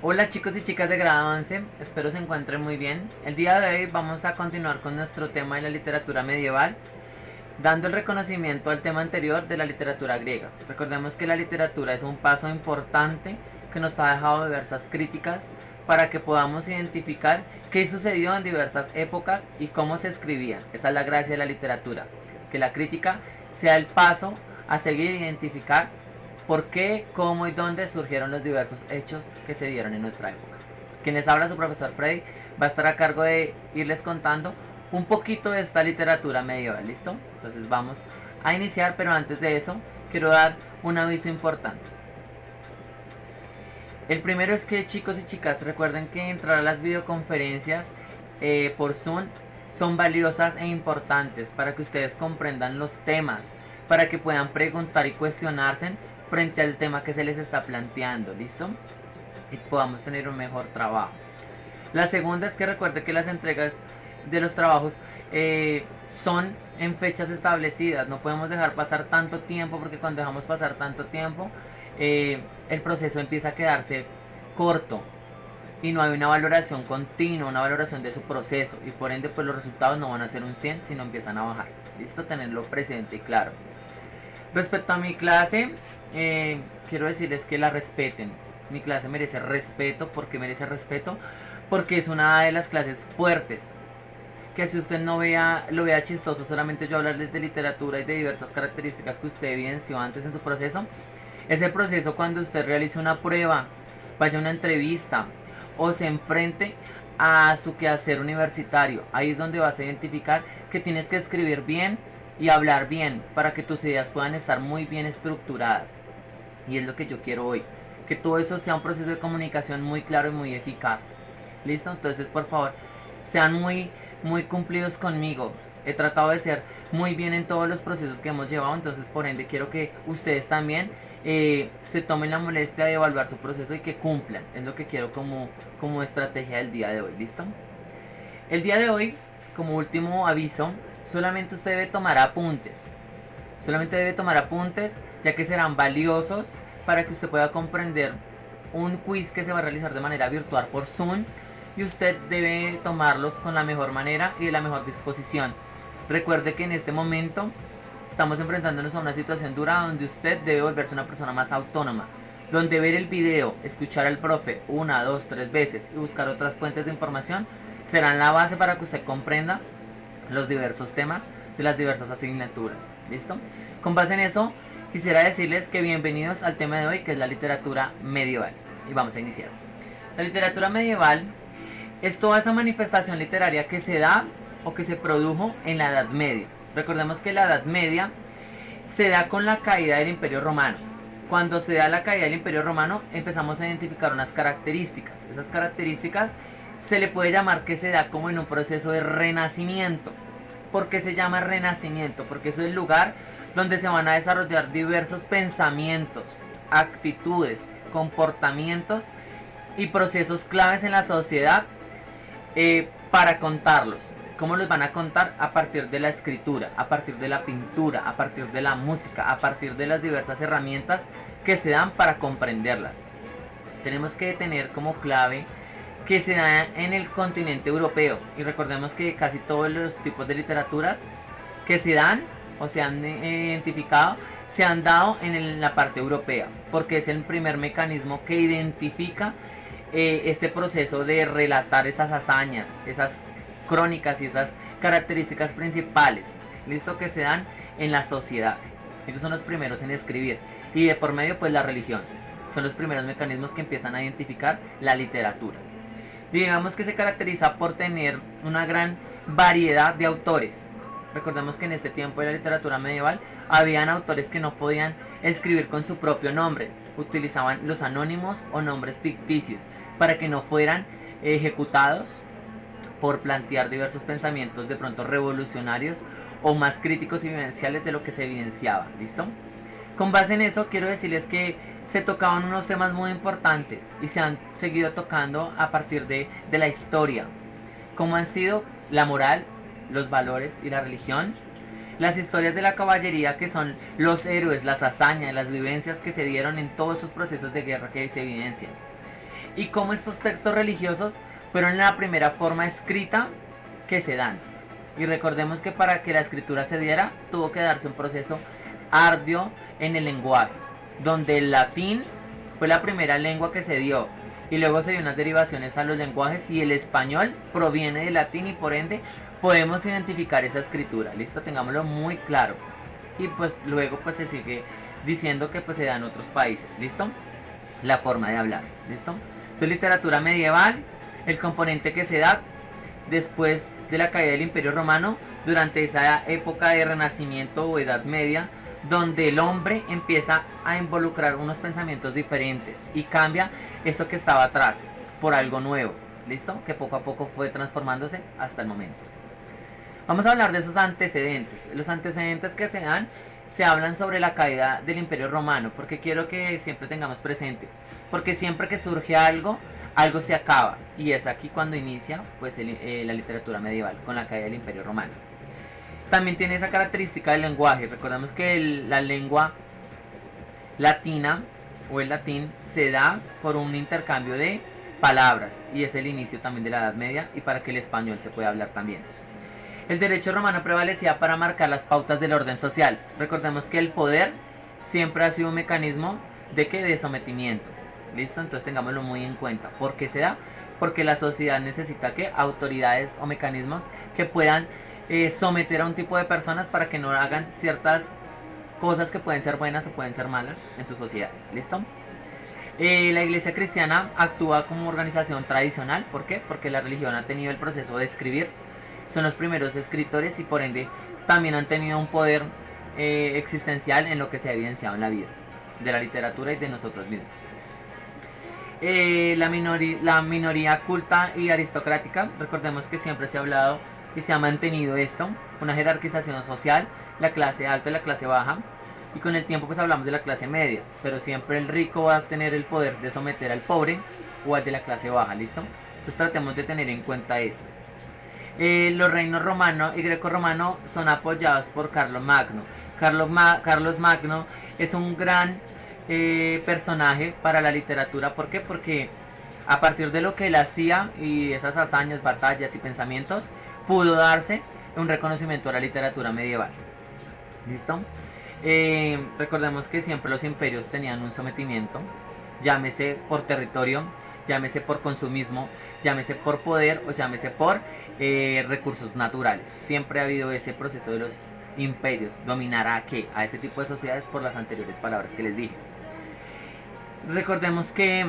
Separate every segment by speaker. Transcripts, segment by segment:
Speaker 1: Hola chicos y chicas de grado 11, espero se encuentren muy bien. El día de hoy vamos a continuar con nuestro tema de la literatura medieval, dando el reconocimiento al tema anterior de la literatura griega. Recordemos que la literatura es un paso importante que nos ha dejado diversas críticas para que podamos identificar qué sucedió en diversas épocas y cómo se escribía. Esa es la gracia de la literatura, que la crítica sea el paso a seguir e identificar por qué, cómo y dónde surgieron los diversos hechos que se dieron en nuestra época. Quien les habla, su profesor Freddy, va a estar a cargo de irles contando un poquito de esta literatura medieval, ¿listo? Entonces vamos a iniciar, pero antes de eso quiero dar un aviso importante. El primero es que, chicos y chicas, recuerden que entrar a las videoconferencias por Zoom son valiosas e importantes para que ustedes comprendan los temas, para que puedan preguntar y cuestionarse frente al tema que se les está planteando, ¿listo? Y podamos tener un mejor trabajo. La segunda es que recuerde que las entregas de los trabajos son en fechas establecidas. No podemos dejar pasar tanto tiempo, porque cuando dejamos pasar tanto tiempo, el proceso empieza a quedarse corto y no hay una valoración continua, una valoración de su proceso, y por ende pues los resultados no van a ser un 100, sino empiezan a bajar. Listo, tenerlo presente y claro. Respecto a mi clase, quiero decirles que la respeten. Mi clase merece respeto. ¿Por qué merece respeto? Porque es una de las clases fuertes, que si usted no lo vea chistoso solamente yo hablarles de literatura y de diversas características que usted evidenció antes en su proceso. Es el proceso cuando usted realice una prueba, vaya a una entrevista o se enfrente a su quehacer universitario. Ahí es donde vas a identificar que tienes que escribir bien y hablar bien para que tus ideas puedan estar muy bien estructuradas. Y es lo que yo quiero hoy, que todo eso sea un proceso de comunicación muy claro y muy eficaz. ¿Listo? Entonces, por favor, sean muy cumplidos conmigo. He tratado de ser muy bien en todos los procesos que hemos llevado, entonces por ende quiero que ustedes también se tomen la molestia de evaluar su proceso y que cumplan. Es lo que quiero como estrategia del día de hoy. ¿Listo? El día de hoy, como último aviso, solamente usted debe tomar apuntes. Solamente debe tomar apuntes, ya que serán valiosos para que usted pueda comprender un quiz que se va a realizar de manera virtual por Zoom, y usted debe tomarlos con la mejor manera y de la mejor disposición. Recuerde que en este momento estamos enfrentándonos a una situación dura donde usted debe volverse una persona más autónoma, donde ver el video, escuchar al profe una, dos, tres veces y buscar otras fuentes de información serán la base para que usted comprenda los diversos temas de las diversas asignaturas. ¿Listo? Con base en eso, quisiera decirles que bienvenidos al tema de hoy, que es la literatura medieval. Y vamos a iniciar. La literatura medieval es toda esa manifestación literaria que se da o que se produjo en la Edad Media. Recordemos que la Edad Media se da con la caída del Imperio Romano. Cuando se da la caída del Imperio Romano, empezamos a identificar unas características. Esas características se le puede llamar que se da como en un proceso de renacimiento. ¿Por qué se llama renacimiento? Porque es el lugar donde se van a desarrollar diversos pensamientos, actitudes, comportamientos y procesos claves en la sociedad, para contarlos. ¿Cómo los van a contar? A partir de la escritura, a partir de la pintura, a partir de la música, a partir de las diversas herramientas que se dan para comprenderlas. Tenemos que tener como clave que se da en el continente europeo, y recordemos que casi todos los tipos de literaturas que se dan o se han identificado se han dado en la parte europea, porque es el primer mecanismo que identifica este proceso de relatar esas hazañas, esas crónicas y esas características principales, listo, que se dan en la sociedad. Ellos son los primeros en escribir, y de por medio pues la religión son los primeros mecanismos que empiezan a identificar la literatura. Digamos que se caracteriza por tener una gran variedad de autores. Recordemos que en este tiempo de la literatura medieval habían autores que no podían escribir con su propio nombre, utilizaban los anónimos o nombres ficticios para que no fueran ejecutados por plantear diversos pensamientos de pronto revolucionarios o más críticos y vivenciales de lo que se evidenciaba. ¿Listo? Con base en eso quiero decirles que se tocaban unos temas muy importantes y se han seguido tocando a partir de la historia, como han sido la moral, los valores y la religión, las historias de la caballería, que son los héroes, las hazañas, las vivencias que se dieron en todos esos procesos de guerra que se evidencian. y cómo estos textos religiosos fueron la primera forma escrita que se dan. Y recordemos que para que la escritura se diera, tuvo que darse un proceso arduo en el lenguaje, donde el latín fue la primera lengua que se dio, y luego se dio unas derivaciones a los lenguajes, y el español proviene del latín, y por ende podemos identificar esa escritura. Listo, tengámoslo muy claro. Y pues luego pues se sigue diciendo que pues se da en otros países. Listo, la forma de hablar. Listo, entonces literatura medieval, el componente que se da después de la caída del Imperio Romano, durante esa época de Renacimiento o Edad Media, donde el hombre empieza a involucrar unos pensamientos diferentes y cambia eso que estaba atrás por algo nuevo. ¿Listo? Que poco a poco fue transformándose hasta el momento. Vamos a hablar de esos antecedentes. Los antecedentes que se dan, se hablan sobre la caída del Imperio Romano, porque quiero que siempre tengamos presente, porque siempre que surge algo, algo se acaba, y es aquí cuando inicia pues la literatura medieval, con la caída del Imperio Romano. También tiene esa característica del lenguaje. Recordemos que la lengua latina o el latín se da por un intercambio de palabras, y es el inicio también de la Edad Media, y para que el español se pueda hablar también. El derecho romano prevalecía para marcar las pautas del orden social. Recordemos que el poder siempre ha sido un mecanismo de sometimiento. ¿Listo? Entonces tengámoslo muy en cuenta. ¿Por qué se da? Porque la sociedad necesita que autoridades o mecanismos que puedan someter a un tipo de personas para que no hagan ciertas cosas que pueden ser buenas o pueden ser malas en sus sociedades. ¿Listo? La iglesia cristiana actúa como organización tradicional. ¿Por qué? Porque la religión ha tenido el proceso de escribir. Son los primeros escritores y por ende también han tenido un poder existencial en lo que se ha evidenciado en la vida de la literatura y de nosotros mismos. La minoría culta y aristocrática, recordemos que siempre se ha hablado y se ha mantenido esto, una jerarquización social, la clase alta y la clase baja, y con el tiempo pues hablamos de la clase media, pero siempre el rico va a tener el poder de someter al pobre o al de la clase baja. ¿Listo? Entonces tratemos de tener en cuenta esto. Los reinos romano y greco-romano son apoyados por Carlos Magno. Carlos Magno es un gran personaje para la literatura. ¿Por qué? Porque a partir de lo que él hacía y esas hazañas, batallas y pensamientos, pudo darse un reconocimiento a la literatura medieval. ¿Listo? Recordemos que siempre los imperios tenían un sometimiento, llámese por territorio, llámese por consumismo, llámese por poder o llámese por recursos naturales. Siempre ha habido ese proceso de los imperios, dominar a qué, a ese tipo de sociedades, por las anteriores palabras que les dije. Recordemos que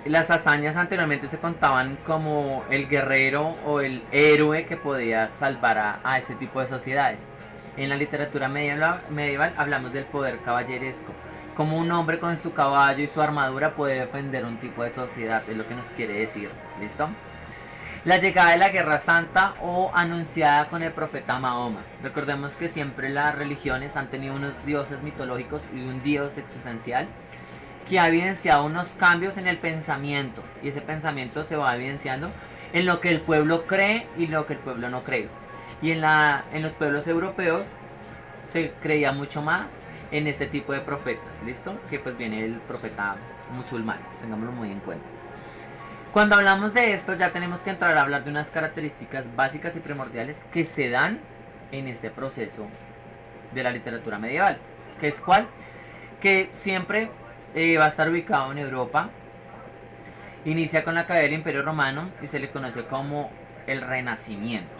Speaker 1: las hazañas anteriormente se contaban como el guerrero o el héroe que podía salvar a este tipo de sociedades. En la literatura medieval hablamos del poder caballeresco, como un hombre con su caballo y su armadura puede defender un tipo de sociedad, es lo que nos quiere decir. ¿Listo? La llegada de la Guerra Santa o anunciada con el profeta Mahoma. Recordemos que siempre las religiones han tenido unos dioses mitológicos y un dios existencial que ha evidenciado unos cambios en el pensamiento, y ese pensamiento se va evidenciando en lo que el pueblo cree y lo que el pueblo no cree. Y en los pueblos europeos se creía mucho más en este tipo de profetas. ¿Listo? Que pues viene el profeta musulmán, tengámoslo muy en cuenta. Cuando hablamos de esto ya tenemos que entrar a hablar de unas características básicas y primordiales que se dan en este proceso de la literatura medieval. ¿Que es cuál? Que siempre va a estar ubicado en Europa. Inicia con la caída del Imperio Romano y se le conoce como el Renacimiento.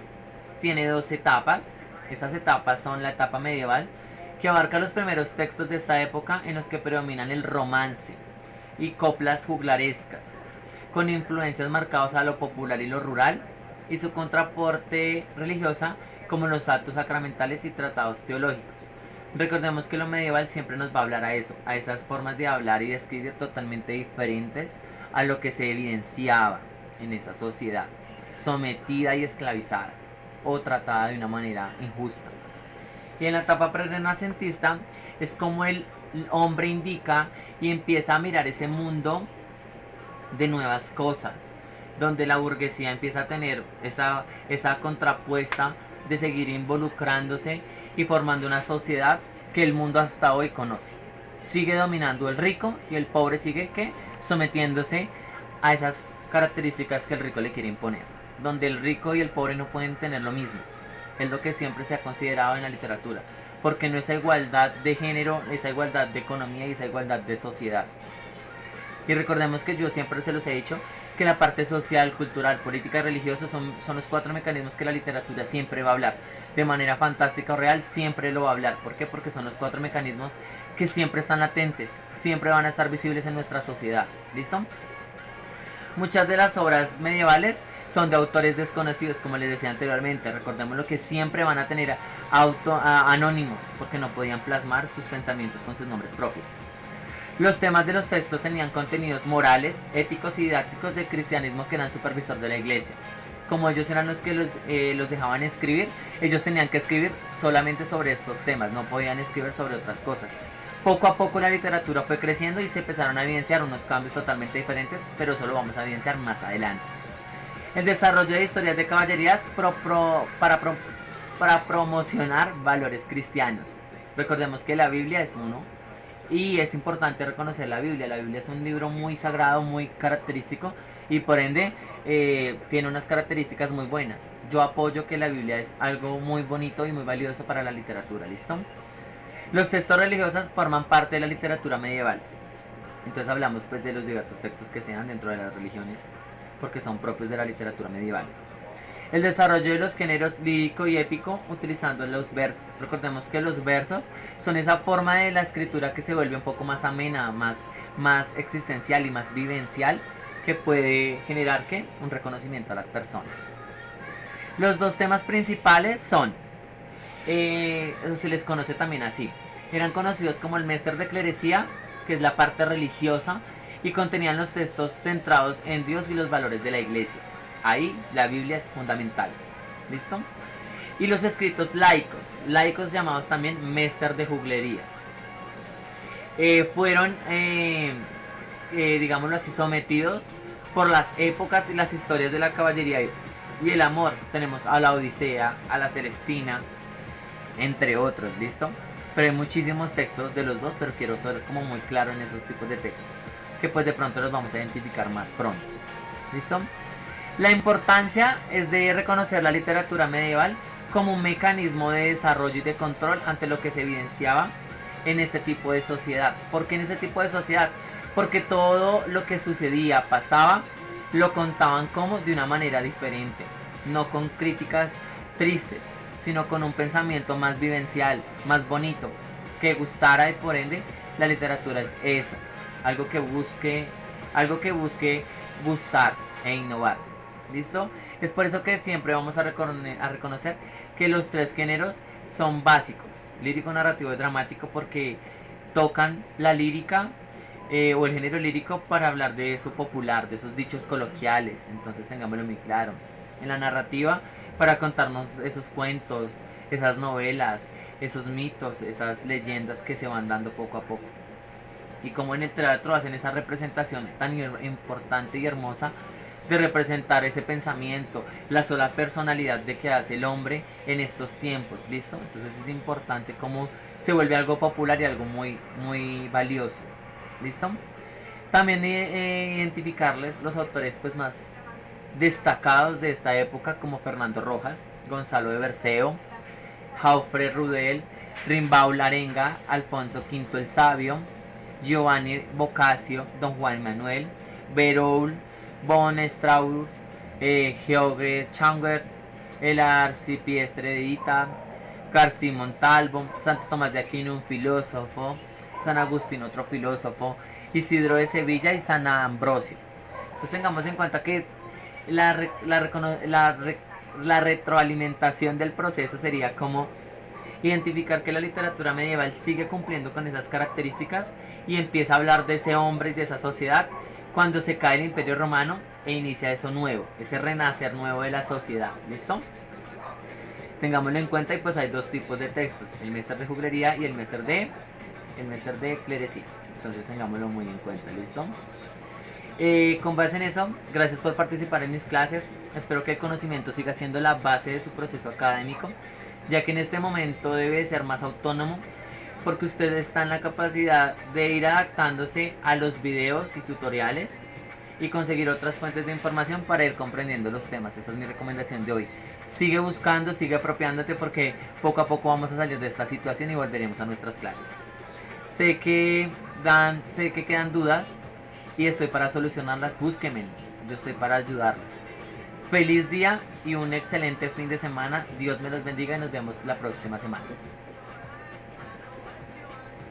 Speaker 1: Tiene dos etapas. Estas etapas son la etapa medieval, que abarca los primeros textos de esta época en los que predominan el romance y coplas juglarescas, con influencias marcadas a lo popular y lo rural, y su contraporte religiosa como los actos sacramentales y tratados teológicos. Recordemos que lo medieval siempre nos va a hablar a eso, a esas formas de hablar y de escribir totalmente diferentes a lo que se evidenciaba en esa sociedad, sometida y esclavizada, o tratada de una manera injusta. Y en la etapa pre-renacentista es como el hombre indica y empieza a mirar ese mundo de nuevas cosas, donde la burguesía empieza a tener esa contrapuesta de seguir involucrándose y formando una sociedad que el mundo hasta hoy conoce. Sigue dominando el rico y el pobre sigue sometiéndose a esas características que el rico le quiere imponer, donde el rico y el pobre no pueden tener lo mismo. Es lo que siempre se ha considerado en la literatura, porque no es igualdad de género, esa igualdad de economía y esa igualdad de sociedad. Y recordemos que yo siempre se los he dicho, que la parte social, cultural, política y religiosa son los 4 mecanismos que la literatura siempre va a hablar. De manera fantástica o real, siempre lo va a hablar. ¿Por qué? Porque son los 4 mecanismos que siempre están latentes, siempre van a estar visibles en nuestra sociedad. ¿Listo? Muchas de las obras medievales son de autores desconocidos, como les decía anteriormente. Recordemos lo que siempre van a tener anónimos, porque no podían plasmar sus pensamientos con sus nombres propios. Los temas de los textos tenían contenidos morales, éticos y didácticos del cristianismo, que eran supervisor de la iglesia. Como ellos eran los que los dejaban escribir, ellos tenían que escribir solamente sobre estos temas, no podían escribir sobre otras cosas. Poco a poco la literatura fue creciendo y se empezaron a evidenciar unos cambios totalmente diferentes, pero eso lo vamos a evidenciar más adelante. El desarrollo de historias de caballerías para promocionar valores cristianos. Recordemos que la Biblia es uno, y es importante reconocer la Biblia. La Biblia es un libro muy sagrado, muy característico, y por ende tiene unas características muy buenas. Yo apoyo que la Biblia es algo muy bonito y muy valioso para la literatura. ¿Listo? Los textos religiosos forman parte de la literatura medieval. Entonces hablamos pues de los diversos textos que sean dentro de las religiones, porque son propios de la literatura medieval. El desarrollo de los géneros lírico y épico utilizando los versos. Recordemos que los versos son esa forma de la escritura que se vuelve un poco más amena, más existencial y más vivencial, que puede generar ¿qué? Un reconocimiento a las personas. Los 2 temas principales son, se les conoce también así, eran conocidos como el Mester de Clerecía, que es la parte religiosa, y contenían los textos centrados en Dios y los valores de la iglesia. Ahí la Biblia es fundamental. ¿Listo? Y los escritos laicos llamados también Mester de Juglería, fueron, digámoslo así, sometidos por las épocas y las historias de la caballería y el amor. Tenemos a la Odisea, a la Celestina, entre otros. ¿Listo? Pero hay muchísimos textos de los 2, pero quiero ser como muy claro en esos tipos de textos, que pues de pronto los vamos a identificar más pronto. ¿Listo? La importancia es de reconocer la literatura medieval como un mecanismo de desarrollo y de control ante lo que se evidenciaba en este tipo de sociedad. ¿Por qué en este tipo de sociedad? Porque todo lo que sucedía, pasaba, lo contaban como de una manera diferente, no con críticas tristes, sino con un pensamiento más vivencial, más bonito, que gustara, y por ende la literatura es eso, algo que busque gustar e innovar. ¿Listo? Es por eso que siempre vamos a reconocer que los 3 géneros son básicos: lírico, narrativo y dramático, porque tocan la lírica o el género lírico para hablar de eso popular, de esos dichos coloquiales. Entonces tengámoslo muy claro. En la narrativa, para contarnos esos cuentos, esas novelas, esos mitos, esas leyendas que se van dando poco a poco. Y como en el teatro hacen esa representación tan importante y hermosa de representar ese pensamiento, la sola personalidad de que hace el hombre en estos tiempos. ¿Listo? Entonces es importante cómo se vuelve algo popular y algo muy, muy valioso. ¿Listo? También identificarles los autores pues más destacados de esta época, como Fernando Rojas, Gonzalo de Berceo, Jaufré Rudel, Rimbaud Arenga, Alfonso V el Sabio, Giovanni Boccaccio, Don Juan Manuel, Beroul, Von Strauss, George Chaucer, el arcipreste de Ita, García Montalvo, Santo Tomás de Aquino, un filósofo, San Agustín, otro filósofo, Isidro de Sevilla y San Ambrosio. Entonces tengamos en cuenta que la retroalimentación del proceso sería como identificar que la literatura medieval sigue cumpliendo con esas características y empieza a hablar de ese hombre y de esa sociedad cuando se cae el Imperio Romano e inicia eso nuevo, ese renacer nuevo de la sociedad. ¿Listo? Tengámoslo en cuenta, y pues hay 2 tipos de textos: el Mester de Juglería y el Mester de Clerecía. Entonces tengámoslo muy en cuenta. ¿Listo? Con base en eso, gracias por participar en mis clases. Espero que el conocimiento siga siendo la base de su proceso académico, ya que en este momento debe ser más autónomo porque usted está en la capacidad de ir adaptándose a los videos y tutoriales y conseguir otras fuentes de información para ir comprendiendo los temas. Esta es mi recomendación de hoy. Sigue buscando, sigue apropiándote, porque poco a poco vamos a salir de esta situación y volveremos a nuestras clases. Sé que quedan dudas y estoy para solucionarlas. Búsquenme, yo estoy para ayudarlos. Feliz día y un excelente fin de semana. Dios me los bendiga y nos vemos la próxima semana.